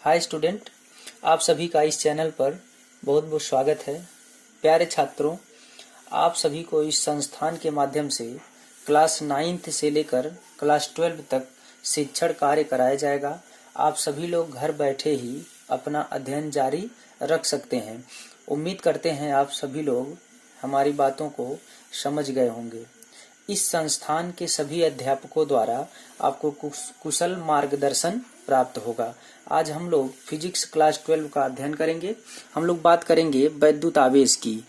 Hi student, आप सभी का इस चैनल पर बहुत बहुत स्वागत है। प्यारे छात्रों, आप सभी को इस संस्थान के माध्यम से क्लास 9th से लेकर क्लास 12 तक शिक्षण कार्य कराया जाएगा। आप सभी लोग घर बैठे ही अपना अध्ययन जारी रख सकते हैं। उम्मीद करते हैं आप सभी लोग हमारी बातों को समझ गए होंगे। इस संस्थान के सभी अध्यापकों द्वारा आपको कुशल मार्गदर्शन प्राप्त होगा। आज हम लोग फिजिक्स क्लास 12 का अध्ययन करेंगे। हम लोग बात करेंगे वैद्युत आवेश की।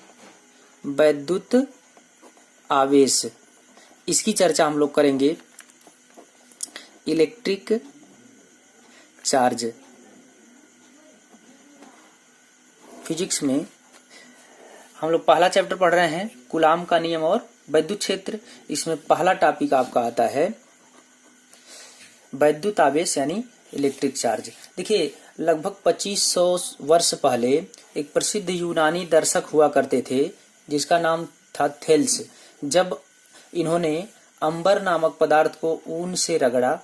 वैद्युत आवेश, इसकी चर्चा हम लोग करेंगे। इलेक्ट्रिक चार्ज, फिजिक्स में हम लोग पहला चैप्टर पढ़ रहे हैं, कूलाम का नियम और वैद्युत क्षेत्र। इसमें पहला टॉपिक आपका आता है वैद्युत आवेश यानी इलेक्ट्रिक चार्ज। देखिए, लगभग 2500 वर्ष पहले एक प्रसिद्ध यूनानी दर्शक हुआ करते थे जिसका नाम था थेल्स। जब इन्होंने अंबर नामक पदार्थ को ऊन से रगड़ा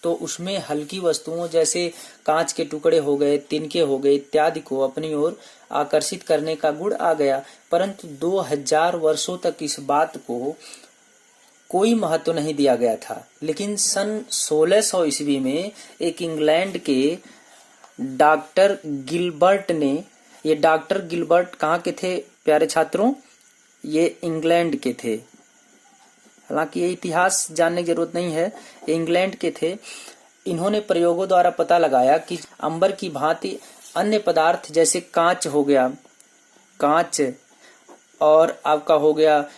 तो उसमें हल्की वस्तुओं जैसे कांच के टुकड़े हो गए, तिनके हो गए इत्यादि को अपनी ओर आकर्षित करने का गुण आ गया। परंतु 2000 वर्षों तक इस बात को कोई महत्व नहीं दिया गया था। लेकिन सन 1600 ईस्वी में एक इंग्लैंड के डॉक्टर गिलबर्ट ने, ये डॉक्टर गिलबर्ट कहाँ के थे प्यारे छात्रों? ये इंग्लैंड के थे। हालांकि ये इतिहास जानने की जरूरत नहीं है, ये इंग्लैंड के थे। इन्होंने प्रयोगों द्वारा पता लगाया कि अंबर की भांति अन्य पदार्थ जैसे कांच हो गया, कांच और आपका हो गया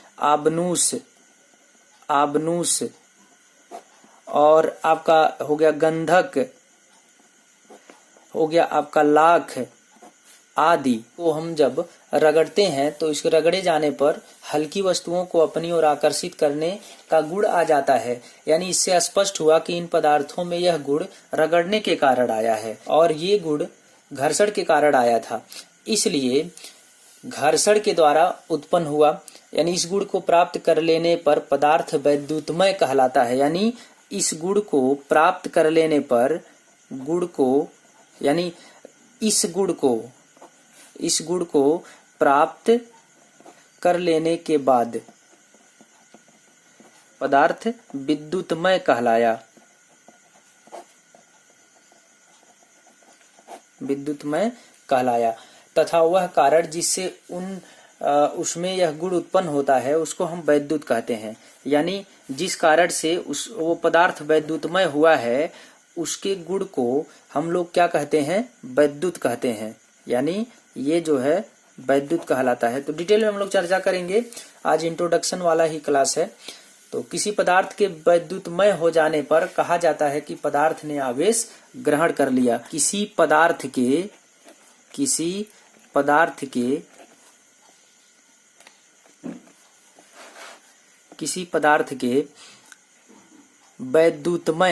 आबनूस और आपका हो गया गंधक, हो गया आपका लाख आदि को हम जब रगड़ते हैं तो इसके रगड़े जाने पर हल्की वस्तुओं को अपनी ओर आकर्षित करने का गुण आ जाता है। यानी इससे स्पष्ट हुआ कि इन पदार्थों में यह गुण रगड़ने के कारण आया है और ये गुण घर्षण के कारण आया था, इसलिए घर्षण के द्वारा उत्पन्न हुआ। यानी इस गुण को प्राप्त कर लेने पर पदार्थ वैद्युतमय कहलाता है। यानी इस गुण को प्राप्त कर लेने पर इस गुण को प्राप्त कर लेने के बाद पदार्थ विद्युतमय कहलाया। तथा वह कारण जिससे उसमें यह गुण उत्पन्न होता है उसको हम वैद्युत कहते हैं। यानी जिस कारण से वो पदार्थ वैद्युतमय हुआ है उसके गुण को हम लोग क्या कहते हैं? वैद्युत कहते हैं। यानी ये जो है वैद्युत कहलाता है। तो डिटेल में हम लोग चर्चा करेंगे। आज इंट्रोडक्शन वाला ही क्लास है। तो किसी पदार्थ के वैद्युतमय हो जाने पर कहा जाता है कि पदार्थ ने आवेश ग्रहण कर लिया। किसी पदार्थ के वैद्युतमय हो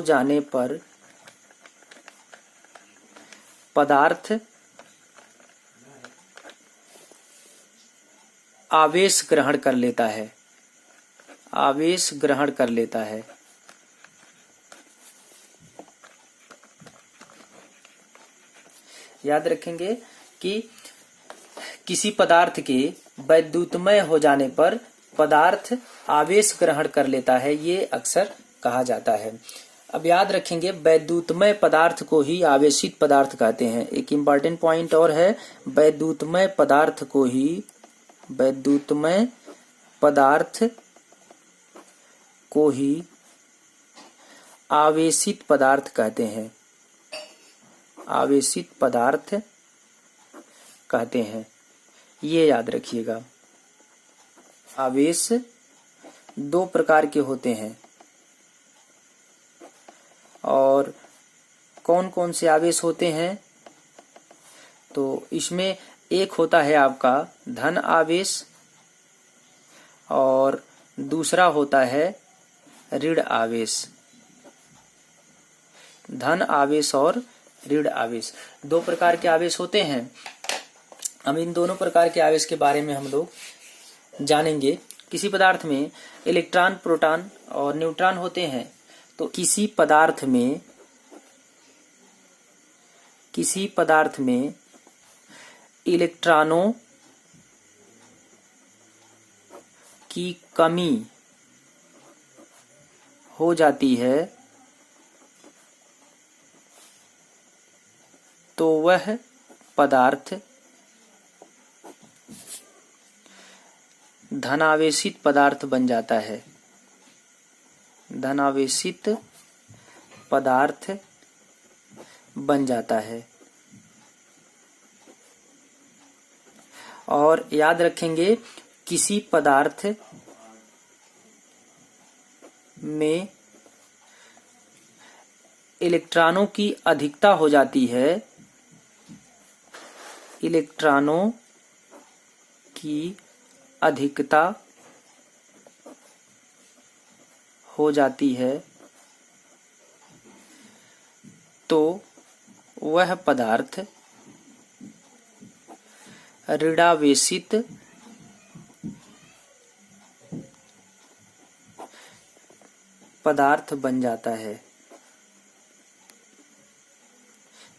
जाने पर पदार्थ आवेश ग्रहण कर लेता है। याद रखेंगे कि किसी पदार्थ के वैद्युतमय हो जाने पर पदार्थ आवेश ग्रहण कर लेता है, ये अक्सर कहा जाता है। अब याद रखेंगे, वैद्युतमय पदार्थ को ही आवेशित पदार्थ कहते हैं। एक इम्पॉर्टेंट पॉइंट और है, वैद्युतमय पदार्थ को ही आवेशित पदार्थ कहते हैं। ये याद रखिएगा। आवेश दो प्रकार के होते हैं और कौन कौन से आवेश होते हैं? तो इसमें एक होता है आपका धन आवेश और दूसरा होता है ऋण आवेश। धन आवेश और ऋण आवेश, दो प्रकार के आवेश होते हैं। अब इन दोनों प्रकार के आवेश के बारे में हम लोग जानेंगे। किसी पदार्थ में इलेक्ट्रॉन, प्रोटॉन और न्यूट्रॉन होते हैं। तो किसी पदार्थ में इलेक्ट्रॉनों की कमी हो जाती है तो वह पदार्थ धनावेशित पदार्थ बन जाता है। धनावेशित पदार्थ बन जाता है। और याद रखेंगे, किसी पदार्थ में इलेक्ट्रॉनों की अधिकता हो जाती है। इलेक्ट्रॉनों की अधिकता हो जाती है तो वह पदार्थ ऋणावेशित पदार्थ बन जाता है।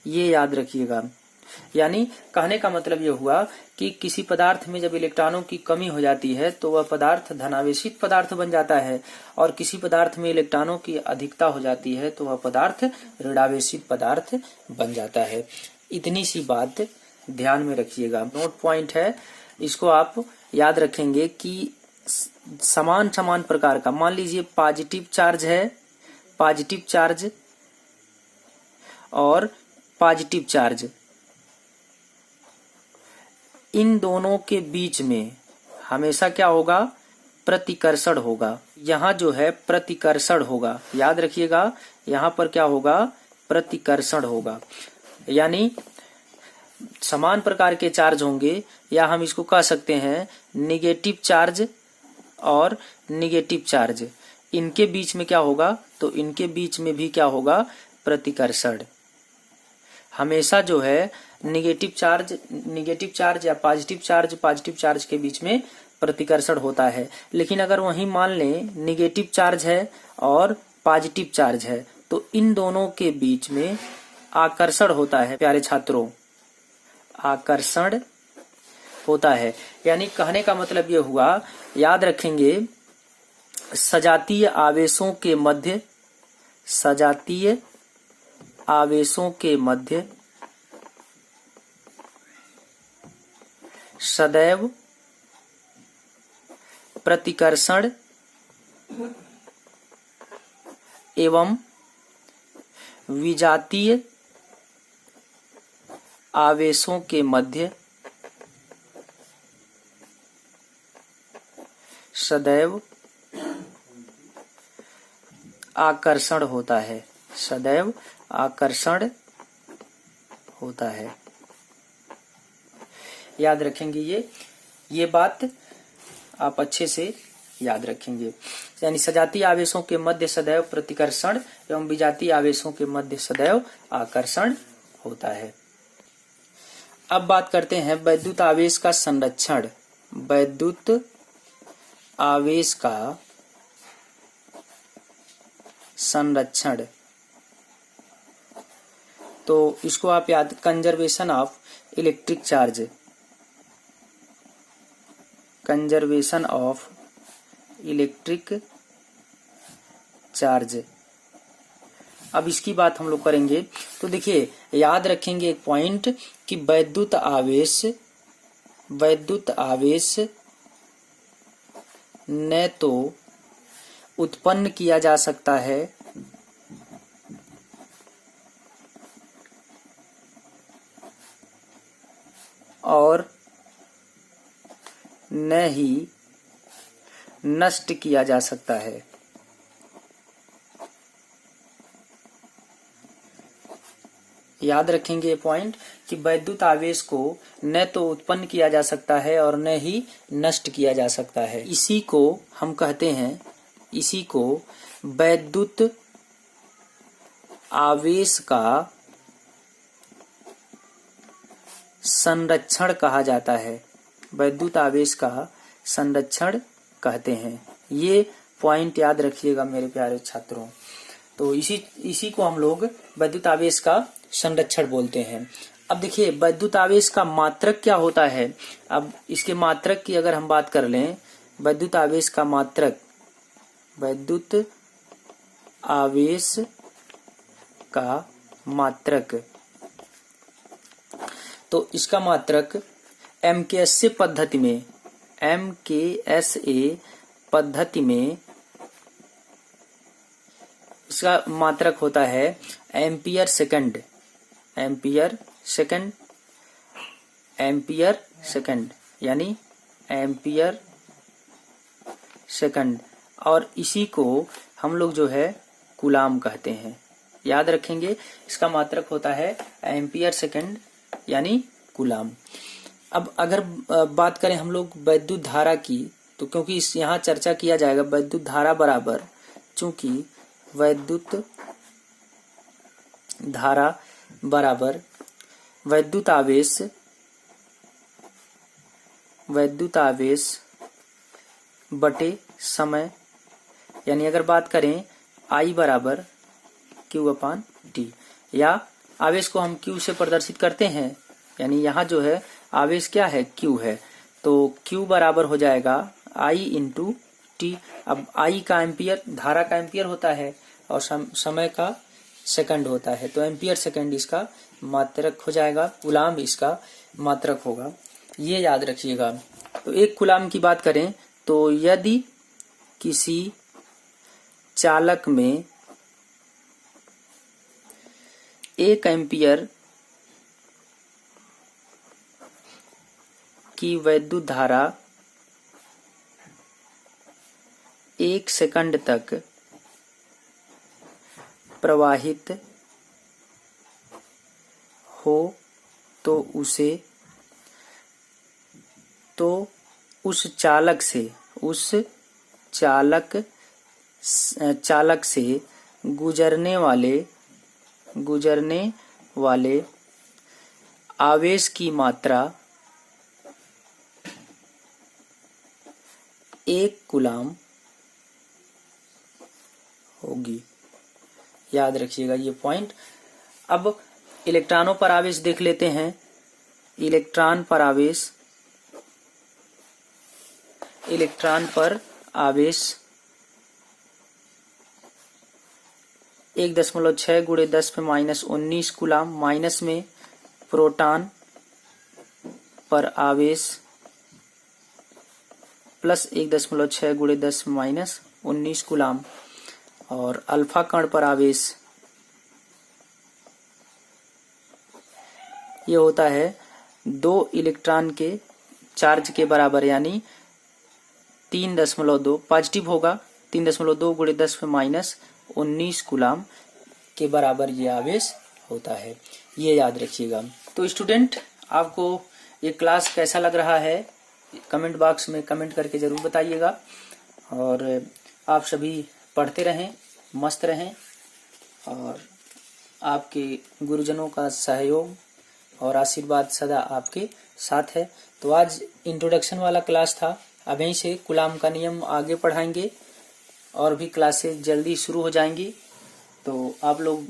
ये याद रखिएगा। यानी कहने का मतलब ये हुआ कि किसी पदार्थ में जब इलेक्ट्रॉनों की कमी हो जाती है तो वह पदार्थ धनावेशित पदार्थ बन जाता है, और किसी पदार्थ में इलेक्ट्रॉनों की अधिकता हो जाती है तो वह पदार्थ ऋणावेशित पदार्थ बन जाता है। इतनी सी बात ध्यान में रखिएगा। नोट पॉइंट है, इसको आप याद रखेंगे कि समान प्रकार का, मान लीजिए पॉजिटिव चार्ज है, पॉजिटिव चार्ज और पॉजिटिव चार्ज, इन दोनों के बीच में हमेशा क्या होगा? प्रतिकर्षण होगा। यहाँ जो है प्रतिकर्षण होगा, याद रखिएगा, यहाँ पर क्या होगा? प्रतिकर्षण होगा। यानी समान प्रकार के चार्ज होंगे, या हम इसको कह सकते हैं निगेटिव चार्ज और निगेटिव चार्ज, इनके बीच में क्या होगा? तो इनके बीच में भी क्या होगा? प्रतिकर्षण। हमेशा जो है निगेटिव चार्ज या पॉजिटिव चार्ज के बीच में प्रतिकर्षण होता है। लेकिन अगर वहीं मान लें निगेटिव चार्ज है और पॉजिटिव चार्ज है तो इन दोनों के बीच में आकर्षण होता है। प्यारे छात्रों, आकर्षण होता है। यानी कहने का मतलब ये हुआ, याद रखेंगे, सजातीय आवेशों के मध्य सदैव प्रतिकर्षण एवं विजातीय आवेशों के मध्य सदैव आकर्षण होता है। सदैव आकर्षण होता है। याद रखेंगे, ये बात आप अच्छे से याद रखेंगे। यानी सजातीय आवेशों के मध्य सदैव प्रतिकर्षण एवं विजातीय आवेशों के मध्य सदैव आकर्षण होता है। अब बात करते हैं वैद्युत आवेश का संरक्षण। वैद्युत आवेश का संरक्षण, तो इसको आप याद, conservation of electric charge, conservation of electric charge. अब इसकी बात हम लोग करेंगे। तो देखिए, याद रखेंगे एक पॉइंट कि वैद्युत आवेश न तो उत्पन्न किया जा सकता है और न ही नष्ट किया जा सकता है। याद रखेंगे ये पॉइंट कि वैद्युत आवेश को न तो उत्पन्न किया जा सकता है और न ही नष्ट किया जा सकता है। इसी को हम कहते हैं, इसी को वैद्युत आवेश का संरक्षण कहा जाता है। वैद्युत आवेश का संरक्षण कहते हैं। ये पॉइंट याद रखिएगा मेरे प्यारे छात्रों। तो इसी को हम लोग वैद्युत आवेश का संरक्षण बोलते हैं। अब देखिए वैद्युत आवेश का मात्रक क्या होता है। अब इसके मात्रक की अगर हम बात कर लें, वैद्युत आवेश का मात्रक, वैद्युत आवेश का मात्रक, तो इसका मात्रक MKSA पद्धति में, MKSA पद्धति में इसका मात्रक होता है ampere second, ampere second, ampere second, यानी एम्पियर सेकंड। और इसी को हम लोग जो है कूलाम कहते हैं। याद रखेंगे, इसका मात्रक होता है एम्पियर सेकंड यानी कूलाम। अब अगर बात करें हम लोग वैद्युत धारा की, तो क्योंकि इस यहाँ चर्चा किया जाएगा वैद्युत धारा बराबर, चूंकि वैद्युत धारा बराबर वैद्युत आवेश, वैद्युत आवेश बटे समय, यानी अगर बात करें I बराबर Q/T, या आवेश को हम Q से प्रदर्शित करते हैं, यानी यहाँ जो है आवेश क्या है, Q है, तो Q बराबर हो जाएगा I × T। अब I का एम्पियर, धारा का एम्पियर होता है और समय का सेकंड होता है, तो एम्पियर सेकंड इसका मात्रक हो जाएगा, कूलाम इसका मात्रक होगा। ये याद रखिएगा। तो एक कूलाम की बात करें तो यदि किसी चालक में 1 एम्पियर की वैद्युत धारा 1 सेकंड तक प्रवाहित हो तो उस चालक से गुजरने वाले आवेश की मात्रा 1 कूलाम होगी। याद रखिएगा ये पॉइंट। अब इलेक्ट्रॉनों पर आवेश देख लेते हैं। इलेक्ट्रॉन पर आवेश 1.6 × 10⁻⁻19 कूलाम। माइनस में प्रोटॉन पर आवेश प्लस 1.6 × 10⁻19 कूलाम। और अल्फा कण पर आवेश ये होता है 2 इलेक्ट्रॉन के चार्ज के बराबर, यानी 3.2 पॉजिटिव होगा, 3.2 × 10⁻19 कूलाम के बराबर ये आवेश होता है। ये याद रखिएगा। तो स्टूडेंट, आपको ये क्लास कैसा लग रहा है कमेंट बॉक्स में कमेंट करके जरूर बताइएगा। और आप सभी पढ़ते रहें, मस्त रहें, और आपके गुरुजनों का सहयोग और आशीर्वाद सदा आपके साथ है। तो आज इंट्रोडक्शन वाला क्लास था। अब यहीं से कूलाम का नियम आगे पढ़ाएंगे और भी क्लासेस जल्दी शुरू हो जाएंगी। तो आप लोग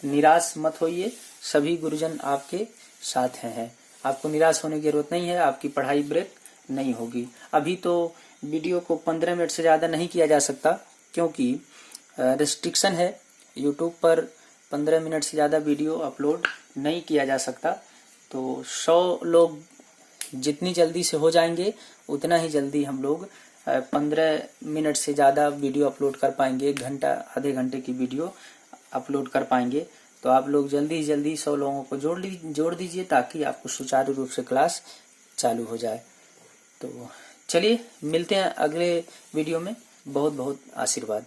निराश मत होइए, सभी गुरुजन आपके साथ हैं। आपको निराश होने की जरूरत नहीं है, आपकी पढ़ाई ब्रेक नहीं होगी। अभी तो वीडियो को 15 मिनट से ज़्यादा नहीं किया जा सकता, क्योंकि रिस्ट्रिक्शन है। यूट्यूब पर 15 मिनट से ज़्यादा वीडियो अपलोड नहीं किया जा सकता। तो 100 लोग जितनी जल्दी से हो जाएंगे उतना ही जल्दी हम लोग 15 मिनट से ज़्यादा वीडियो अपलोड कर पाएंगे, 1 घंटा आधे घंटे की वीडियो अपलोड कर पाएंगे। तो आप लोग जल्दी से जल्दी 100 लोगों को जोड़ दीजिए, ताकि आपको सुचारू रूप से क्लास चालू हो जाए। तो चलिए मिलते हैं अगले वीडियो में। बहुत बहुत आशीर्वाद।